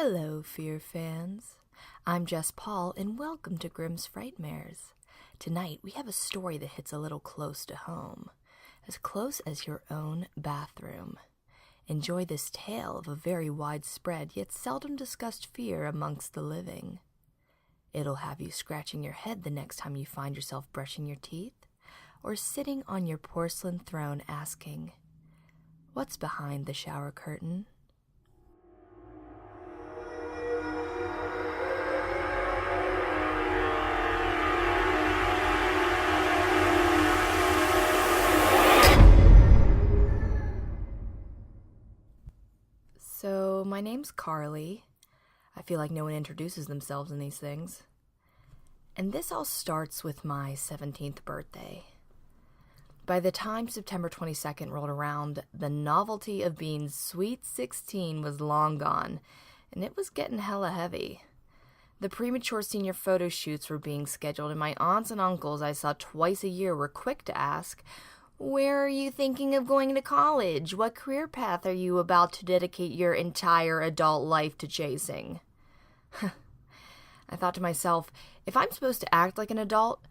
Hello, Fear fans. I'm Jess Paul, and welcome to Grimm's Frightmares. Tonight, we have a story that hits a little close to home, as close as your own bathroom. Enjoy this tale of a very widespread yet seldom discussed fear amongst the living. It'll have you scratching your head the next time you find yourself brushing your teeth, or sitting on your porcelain throne asking, "What's behind the shower curtain?" So, my name's Carly. I feel like no one introduces themselves in these things. And this all starts with my 17th birthday. By the time September 22nd rolled around, the novelty of being sweet 16 was long gone, and it was getting hella heavy. The premature senior photo shoots were being scheduled, and my aunts and uncles I saw twice a year were quick to ask, "Where are you thinking of going to college? What career path are you about to dedicate your entire adult life to chasing?" I thought to myself, if I'm supposed to act like an adult,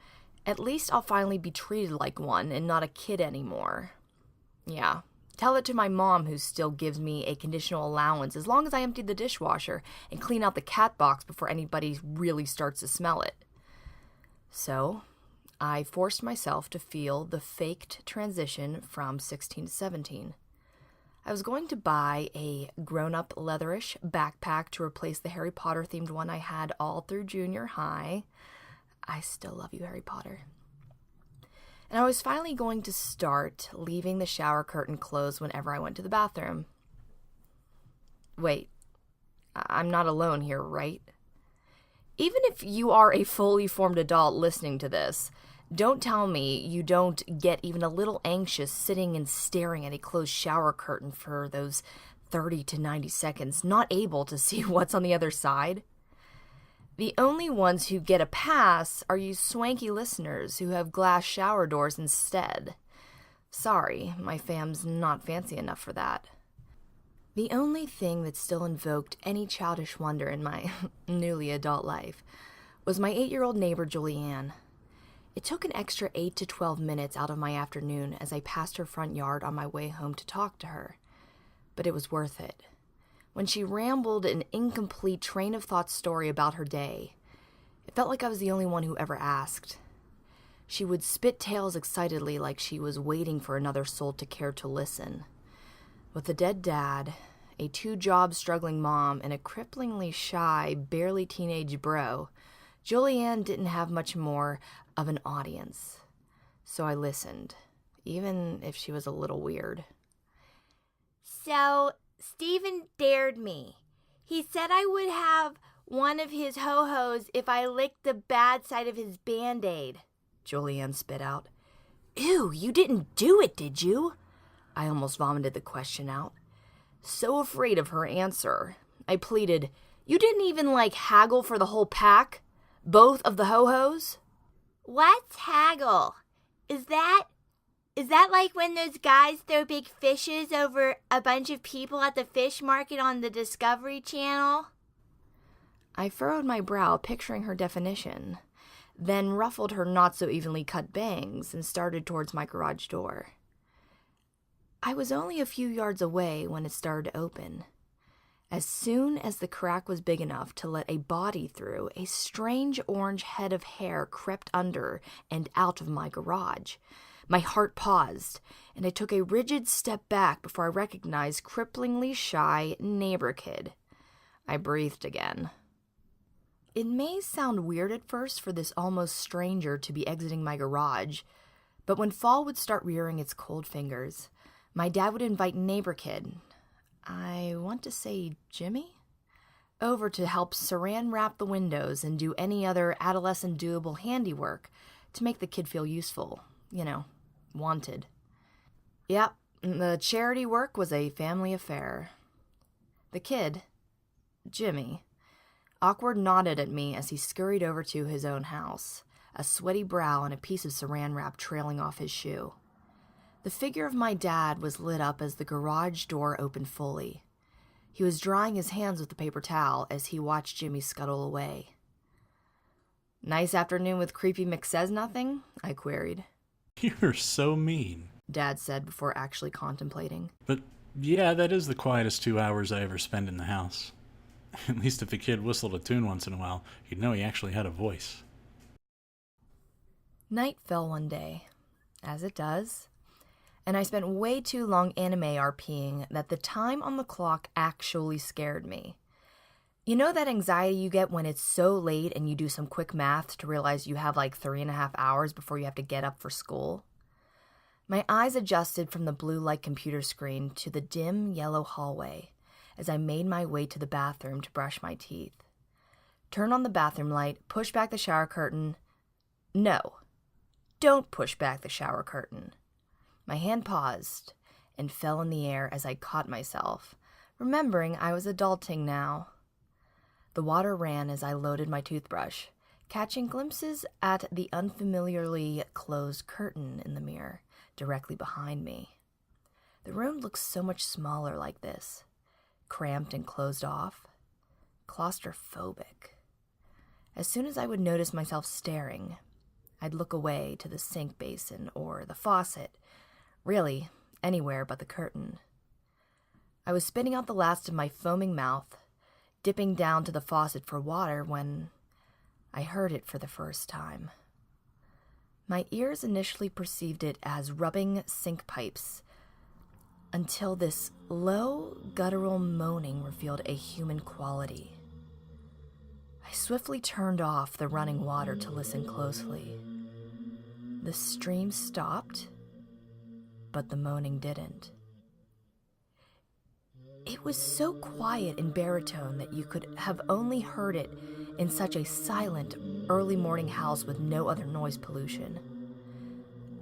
at least I'll finally be treated like one and not a kid anymore. Yeah, tell it to my mom, who still gives me a conditional allowance as long as I empty the dishwasher and clean out the cat box before anybody really starts to smell it. So I forced myself to feel the faked transition from 16 to 17. I was going to buy a grown-up leatherish backpack to replace the Harry Potter-themed one I had all through junior high. I still love you, Harry Potter. And I was finally going to start leaving the shower curtain closed whenever I went to the bathroom. Wait, I'm not alone here, right? Even if you are a fully formed adult listening to this, don't tell me you don't get even a little anxious sitting and staring at a closed shower curtain for those 30 to 90 seconds, not able to see what's on the other side. The only ones who get a pass are you swanky listeners who have glass shower doors instead. Sorry, my fam's not fancy enough for that. The only thing that still invoked any childish wonder in my newly adult life was my 8-year-old neighbor, Julianne. It took an extra 8 to 12 minutes out of my afternoon as I passed her front yard on my way home to talk to her. But it was worth it. When she rambled an incomplete train of thought story about her day, it felt like I was the only one who ever asked. She would spit tales excitedly like she was waiting for another soul to care to listen. With a dead dad, a 2-job struggling mom, and a cripplingly shy, barely teenage bro, Julianne didn't have much more of an audience. So I listened, even if she was a little weird. "So, Stephen dared me. He said I would have one of his ho-hos if I licked the bad side of his Band-Aid," Julianne spit out. "Ew, you didn't do it, did you?" I almost vomited the question out. So afraid of her answer, I pleaded, "You didn't even, haggle for the whole pack? Both of the ho-hos?" "What's haggle? Is that like when those guys throw big fishes over a bunch of people at the fish market on the Discovery Channel?" I furrowed my brow, picturing her definition, then ruffled her not-so-evenly cut bangs and started towards my garage door. I was only a few yards away when it started to open. As soon as the crack was big enough to let a body through, a strange orange head of hair crept under and out of my garage. My heart paused, and I took a rigid step back before I recognized cripplingly shy neighbor kid. I breathed again. It may sound weird at first for this almost stranger to be exiting my garage, but when fall would start rearing its cold fingers, my dad would invite neighbor kid, I want to say Jimmy, over to help saran wrap the windows and do any other adolescent doable handiwork to make the kid feel useful, wanted. Yep, the charity work was a family affair. The kid, Jimmy, awkward nodded at me as he scurried over to his own house, a sweaty brow and a piece of saran wrap trailing off his shoe. The figure of my dad was lit up as the garage door opened fully. He was drying his hands with the paper towel as he watched Jimmy scuttle away. "Nice afternoon with creepy McSays-nothing?" I queried. You're so mean, Dad said before actually contemplating. But yeah, that is the quietest 2 hours I ever spend in the house. At least if a kid whistled a tune once in a while, you'd know he actually had a voice. Night fell one day, as it does, and I spent way too long anime RPing that the time on the clock actually scared me. You know that anxiety you get when it's so late and you do some quick math to realize you have like 3.5 hours before you have to get up for school? My eyes adjusted from the blue light computer screen to the dim yellow hallway as I made my way to the bathroom to brush my teeth. Turn on the bathroom light, push back the shower curtain. No, don't push back the shower curtain. My hand paused and fell in the air as I caught myself, remembering I was adulting now. The water ran as I loaded my toothbrush, catching glimpses at the unfamiliarly closed curtain in the mirror directly behind me. The room looked so much smaller like this, cramped and closed off, claustrophobic. As soon as I would notice myself staring, I'd look away to the sink basin or the faucet, really anywhere but the curtain. I was spitting out the last of my foaming mouth, dipping down to the faucet for water when I heard it for the first time. My ears initially perceived it as rubbing sink pipes, until this low, guttural moaning revealed a human quality. I swiftly turned off the running water to listen closely. The stream stopped, but the moaning didn't. It was so quiet and baritone that you could have only heard it in such a silent, early morning house with no other noise pollution.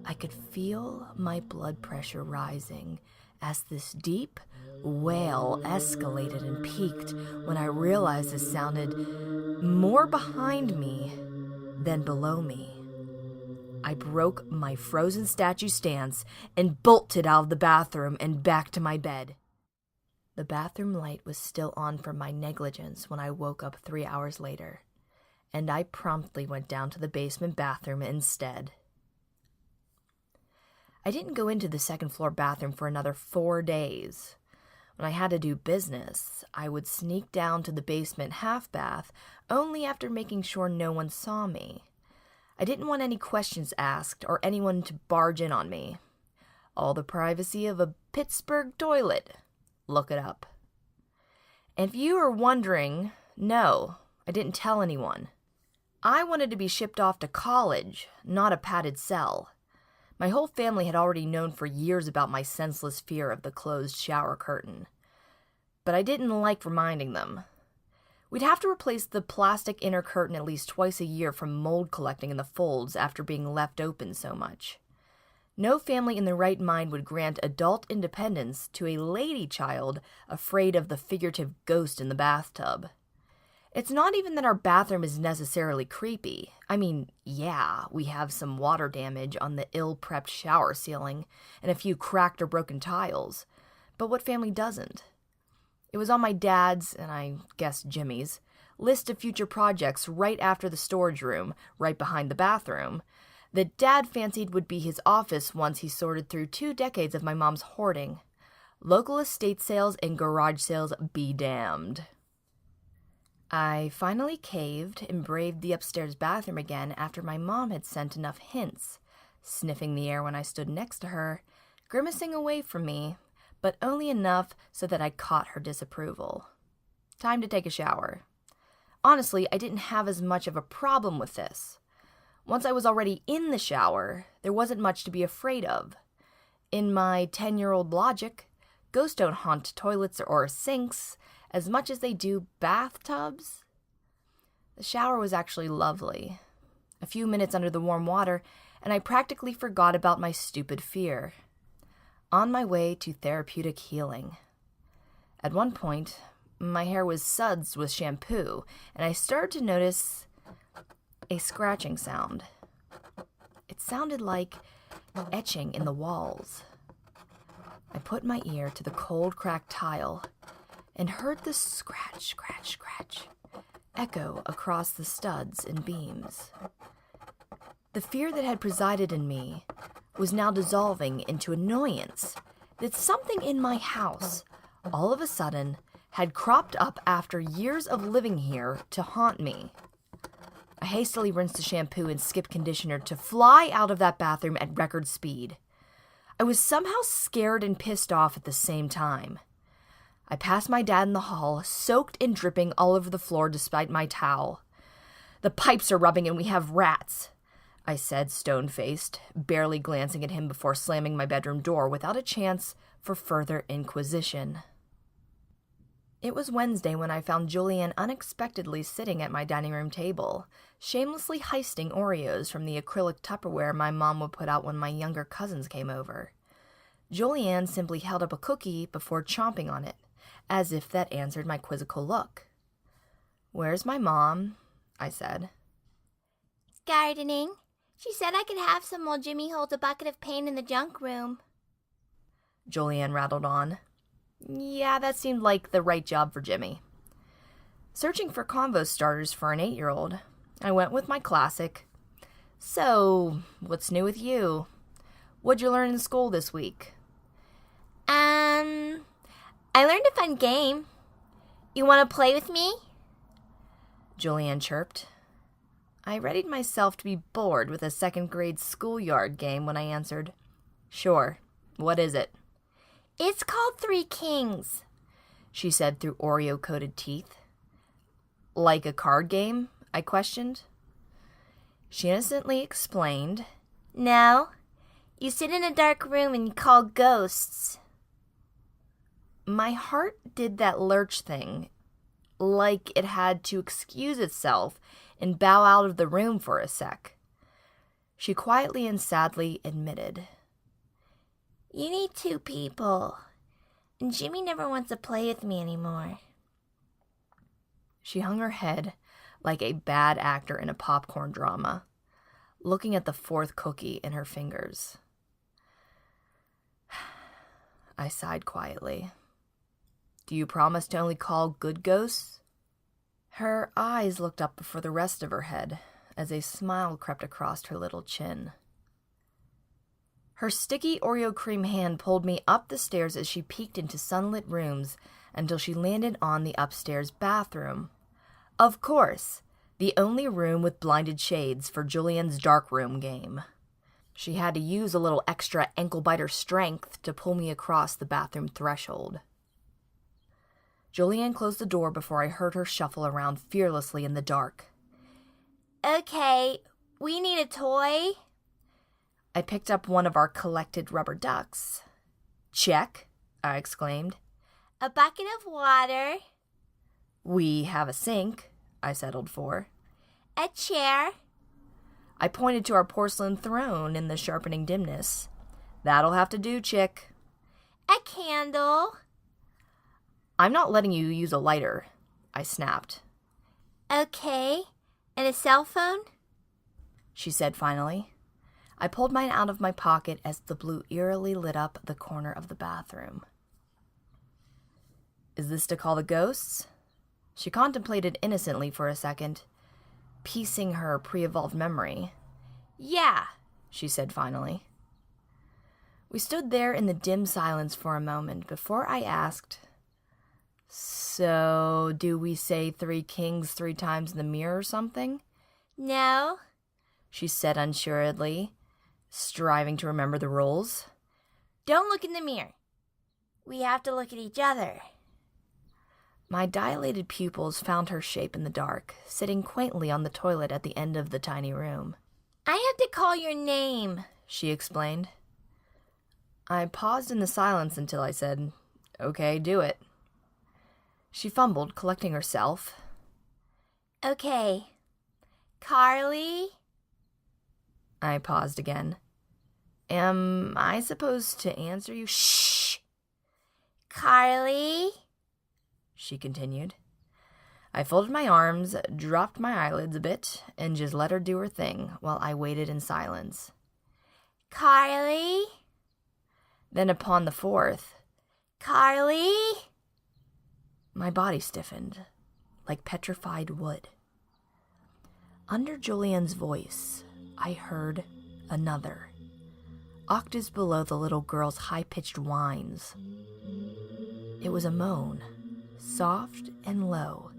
I could feel my blood pressure rising as this deep wail escalated and peaked when I realized it sounded more behind me than below me. I broke my frozen statue stance and bolted out of the bathroom and back to my bed. The bathroom light was still on from my negligence when I woke up 3 hours later, and I promptly went down to the basement bathroom instead. I didn't go into the second floor bathroom for another 4 days. When I had to do business, I would sneak down to the basement half bath only after making sure no one saw me. I didn't want any questions asked or anyone to barge in on me. All the privacy of a Pittsburgh toilet. Look it up. And if you are wondering, no, I didn't tell anyone. I wanted to be shipped off to college, not a padded cell. My whole family had already known for years about my senseless fear of the closed shower curtain. But I didn't like reminding them. We'd have to replace the plastic inner curtain at least twice a year from mold collecting in the folds after being left open so much. No family in their right mind would grant adult independence to a lady child afraid of the figurative ghost in the bathtub. It's not even that our bathroom is necessarily creepy. I mean, yeah, we have some water damage on the ill-prepped shower ceiling and a few cracked or broken tiles. But what family doesn't? It was on my dad's, and I guess Jimmy's, list of future projects right after the storage room, right behind the bathroom, that Dad fancied would be his office once he sorted through 2 decades of my mom's hoarding. Local estate sales and garage sales be damned. I finally caved and braved the upstairs bathroom again after my mom had sent enough hints, sniffing the air when I stood next to her, grimacing away from me, but only enough so that I caught her disapproval. Time to take a shower. Honestly, I didn't have as much of a problem with this. Once I was already in the shower, there wasn't much to be afraid of. In my 10-year-old logic, ghosts don't haunt toilets or sinks as much as they do bathtubs. The shower was actually lovely. A few minutes under the warm water, and I practically forgot about my stupid fear. On my way to therapeutic healing. At one point, my hair was sudsed with shampoo, and I started to notice a scratching sound. It sounded like etching in the walls. I put my ear to the cold, cracked tile and heard the scratch, scratch, scratch echo across the studs and beams. The fear that had presided in me was now dissolving into annoyance that something in my house, all of a sudden, had cropped up after years of living here to haunt me. I hastily rinsed the shampoo and skipped conditioner to fly out of that bathroom at record speed. I was somehow scared and pissed off at the same time. I passed my dad in the hall, soaked and dripping all over the floor despite my towel. "The pipes are rubbing and we have rats," I said, stone-faced, barely glancing at him before slamming my bedroom door without a chance for further inquisition. It was Wednesday when I found Julianne unexpectedly sitting at my dining room table, shamelessly heisting Oreos from the acrylic Tupperware my mom would put out when my younger cousins came over. Julianne simply held up a cookie before chomping on it, as if that answered my quizzical look. "Where's my mom?" I said. Gardening. She said I could have some while Jimmy holds a bucket of paint in the junk room. Julianne rattled on. Yeah, that seemed like the right job for Jimmy. Searching for convo starters for an 8-year-old, I went with my classic. "So, what's new with you? What'd you learn in school this week?" I learned a fun game. You want to play with me?" Julianne chirped. I readied myself to be bored with a second-grade schoolyard game when I answered, "Sure, what is it?" "It's called Three Kings," she said through Oreo-coated teeth. "Like a card game?" I questioned. She innocently explained, "No, you sit in a dark room and you call ghosts." My heart did that lurch thing, like it had to excuse itself and bow out of the room for a sec. She quietly and sadly admitted, "You need 2 people, and Jimmy never wants to play with me anymore." She hung her head like a bad actor in a popcorn drama, looking at the 4th cookie in her fingers. I sighed quietly. "Do you promise to only call good ghosts?" Her eyes looked up before the rest of her head as a smile crept across her little chin. Her sticky Oreo cream hand pulled me up the stairs as she peeked into sunlit rooms until she landed on the upstairs bathroom. Of course, the only room with blinded shades for Julianne's dark room game. She had to use a little extra ankle-biter strength to pull me across the bathroom threshold. Julianne closed the door before I heard her shuffle around fearlessly in the dark. "Okay, we need a toy." I picked up one of our collected rubber ducks. "Check," I exclaimed. "A bucket of water." "We have a sink," I settled for. "A chair." I pointed to our porcelain throne in the sharpening dimness. "That'll have to do, chick." "A candle." "I'm not letting you use a lighter," I snapped. "Okay, and a cell phone?" she said finally. I pulled mine out of my pocket as the blue eerily lit up the corner of the bathroom. "Is this to call the ghosts?" She contemplated innocently for a second, piecing her pre-evolved memory. "Yeah," she said finally. We stood there in the dim silence for a moment before I asked, "So, do we say 3 kings 3 times in the mirror or something?" "No," she said unsuredly, striving to remember the rules. "Don't look in the mirror. We have to look at each other." My dilated pupils found her shape in the dark, sitting quaintly on the toilet at the end of the tiny room. "I have to call your name," she explained. I paused in the silence until I said, "Okay, do it." She fumbled, collecting herself. "Okay. Carly?" I paused again. "Am I supposed to answer you?" "Shh!" "Carly?" she continued. I folded my arms, dropped my eyelids a bit, and just let her do her thing while I waited in silence. "Carly?" Then upon the 4th, "Carly?" My body stiffened, like petrified wood. Under Julianne's voice, I heard another, octaves below the little girl's high-pitched whines. It was a moan, soft and low,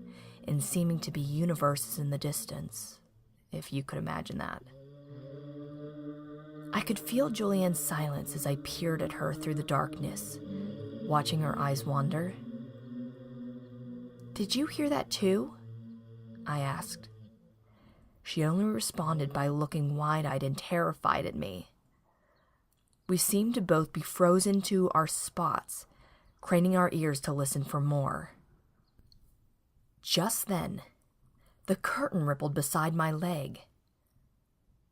and seeming to be universes in the distance, if you could imagine that. I could feel Julianne's silence as I peered at her through the darkness, watching her eyes wander. "Did you hear that too?" I asked. She only responded by looking wide-eyed and terrified at me. We seemed to both be frozen to our spots, craning our ears to listen for more. Just then, the curtain rippled beside my leg.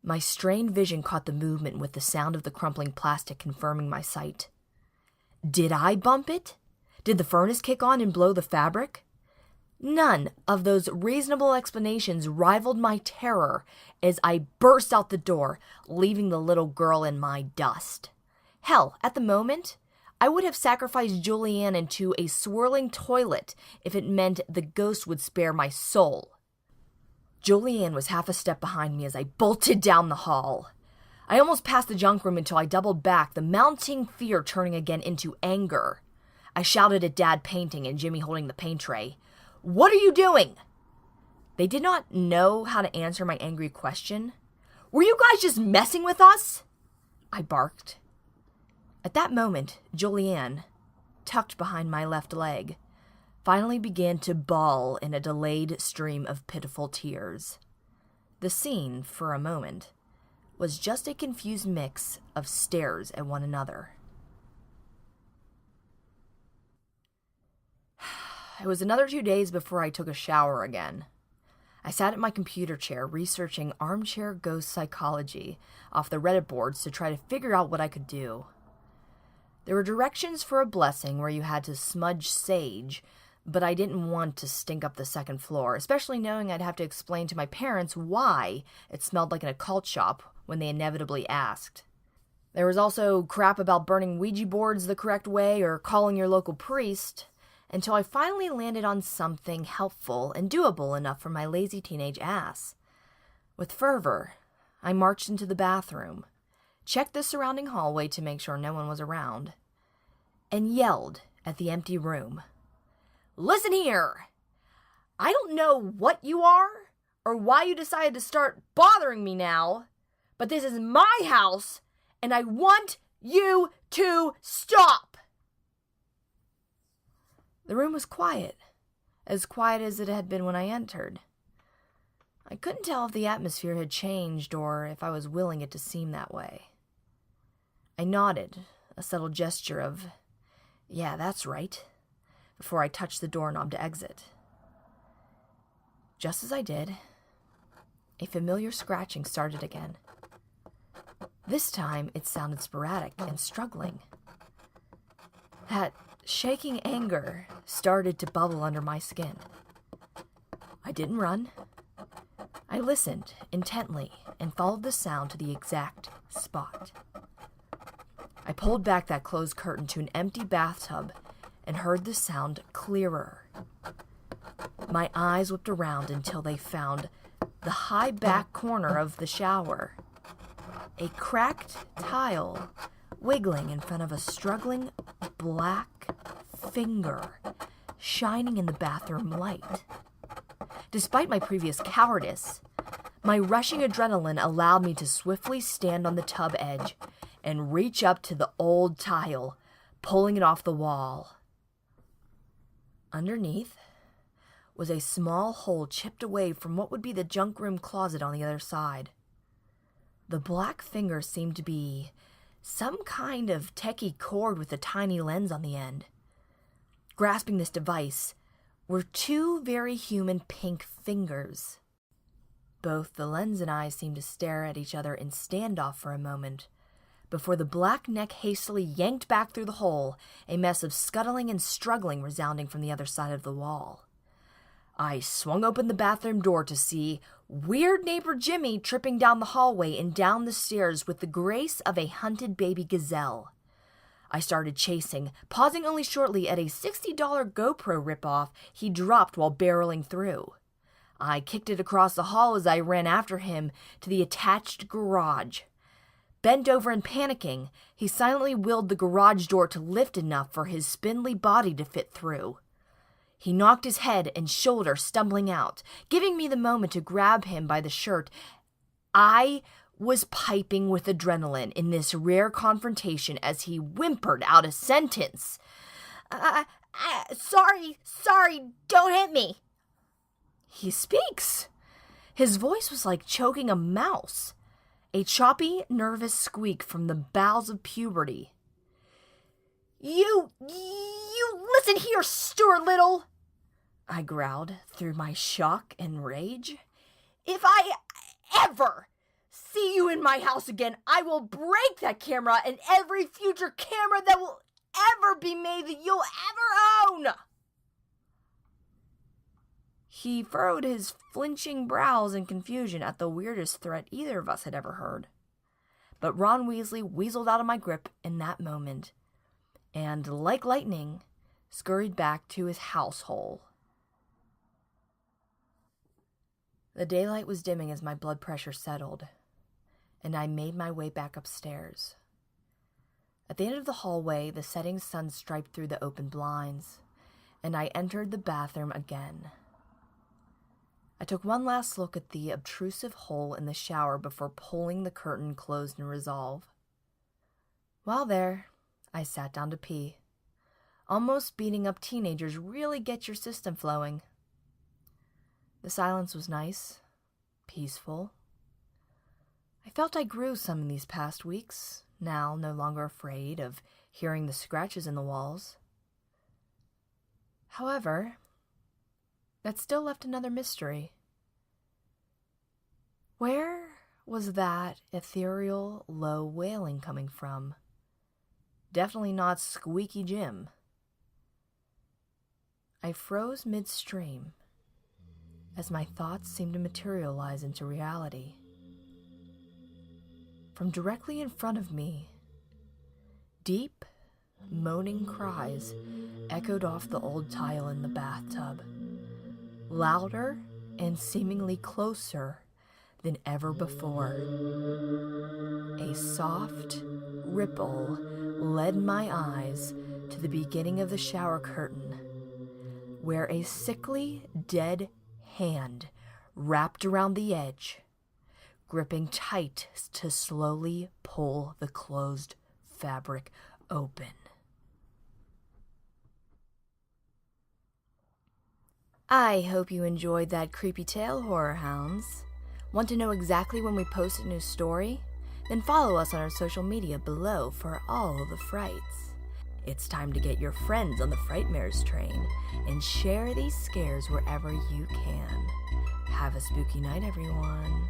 My strained vision caught the movement with the sound of the crumpling plastic confirming my sight. Did I bump it? Did the furnace kick on and blow the fabric? None of those reasonable explanations rivaled my terror as I burst out the door, leaving the little girl in my dust. Hell, at the moment, I would have sacrificed Julianne into a swirling toilet if it meant the ghost would spare my soul. Julianne was half a step behind me as I bolted down the hall. I almost passed the junk room until I doubled back, the mounting fear turning again into anger. I shouted at Dad painting and Jimmy holding the paint tray. "What are you doing?" They did not know how to answer my angry question. "Were you guys just messing with us?" I barked. At that moment, Julianne, tucked behind my left leg, finally began to bawl in a delayed stream of pitiful tears. The scene, for a moment, was just a confused mix of stares at one another. It was another 2 days before I took a shower again. I sat at my computer chair researching armchair ghost psychology off the Reddit boards to try to figure out what I could do. There were directions for a blessing where you had to smudge sage, but I didn't want to stink up the second floor, especially knowing I'd have to explain to my parents why it smelled like an occult shop when they inevitably asked. There was also crap about burning Ouija boards the correct way or calling your local priest, until I finally landed on something helpful and doable enough for my lazy teenage ass. With fervor, I marched into the bathroom, checked the surrounding hallway to make sure no one was around, and yelled at the empty room. "Listen here! I don't know what you are or why you decided to start bothering me now, but this is my house and I want you to stop!" The room was quiet as it had been when I entered. I couldn't tell if the atmosphere had changed or if I was willing it to seem that way. I nodded, a subtle gesture of, "Yeah, that's right," before I touched the doorknob to exit. Just as I did, a familiar scratching started again. This time, it sounded sporadic and struggling. That shaking anger started to bubble under my skin. I didn't run. I listened intently and followed the sound to the exact spot. I pulled back that closed curtain to an empty bathtub and heard the sound clearer. My eyes whipped around until they found the high back corner of the shower. A cracked tile wiggling in front of a struggling black finger shining in the bathroom light. Despite my previous cowardice, my rushing adrenaline allowed me to swiftly stand on the tub edge and reach up to the old tile, pulling it off the wall. Underneath was a small hole chipped away from what would be the junk room closet on the other side. The black finger seemed to be some kind of techie cord with a tiny lens on the end. Grasping this device were two very human pink fingers. Both the lens and I seemed to stare at each other in standoff for a moment, before the black neck hastily yanked back through the hole, a mess of scuttling and struggling resounding from the other side of the wall. I swung open the bathroom door to see weird neighbor Jimmy tripping down the hallway and down the stairs with the grace of a hunted baby gazelle. I started chasing, pausing only shortly at a $60 GoPro ripoff he dropped while barreling through. I kicked it across the hall as I ran after him to the attached garage. Bent over and panicking, he silently willed the garage door to lift enough for his spindly body to fit through. He knocked his head and shoulder stumbling out, giving me the moment to grab him by the shirt. I was piping with adrenaline in this rare confrontation as he whimpered out a sentence. Sorry, don't hit me. He speaks. His voice was like choking a mouse. A choppy, nervous squeak from the bowels of puberty. You listen here, Stuart Little, I growled through my shock and rage. If I ever see you in my house again, I will break that camera and every future camera that will ever be made that you'll ever own. He furrowed his flinching brows in confusion at the weirdest threat either of us had ever heard. But Ron Weasley weaseled out of my grip in that moment, and, like lightning, scurried back to his house hole. The daylight was dimming as my blood pressure settled, and I made my way back upstairs. At the end of the hallway, the setting sun striped through the open blinds, and I entered the bathroom again. I took one last look at the obtrusive hole in the shower before pulling the curtain closed in resolve. While there, I sat down to pee. Almost beating up teenagers really gets your system flowing. The silence was nice, peaceful. I felt I grew some in these past weeks, now no longer afraid of hearing the scratches in the walls. However, that still left another mystery. Where was that ethereal, low wailing coming from? Definitely not Squeaky Jim. I froze midstream as my thoughts seemed to materialize into reality. From directly in front of me, deep, moaning cries echoed off the old tile in the bathtub, louder and seemingly closer than ever before. A soft ripple led my eyes to the beginning of the shower curtain, where a sickly, dead hand wrapped around the edge, gripping tight to slowly pull the closed fabric open. I hope you enjoyed that creepy tale, Horror Hounds. Want to know exactly when we post a new story? Then follow us on our social media below for all the frights. It's time to get your friends on the Frightmares train and share these scares wherever you can. Have a spooky night, everyone.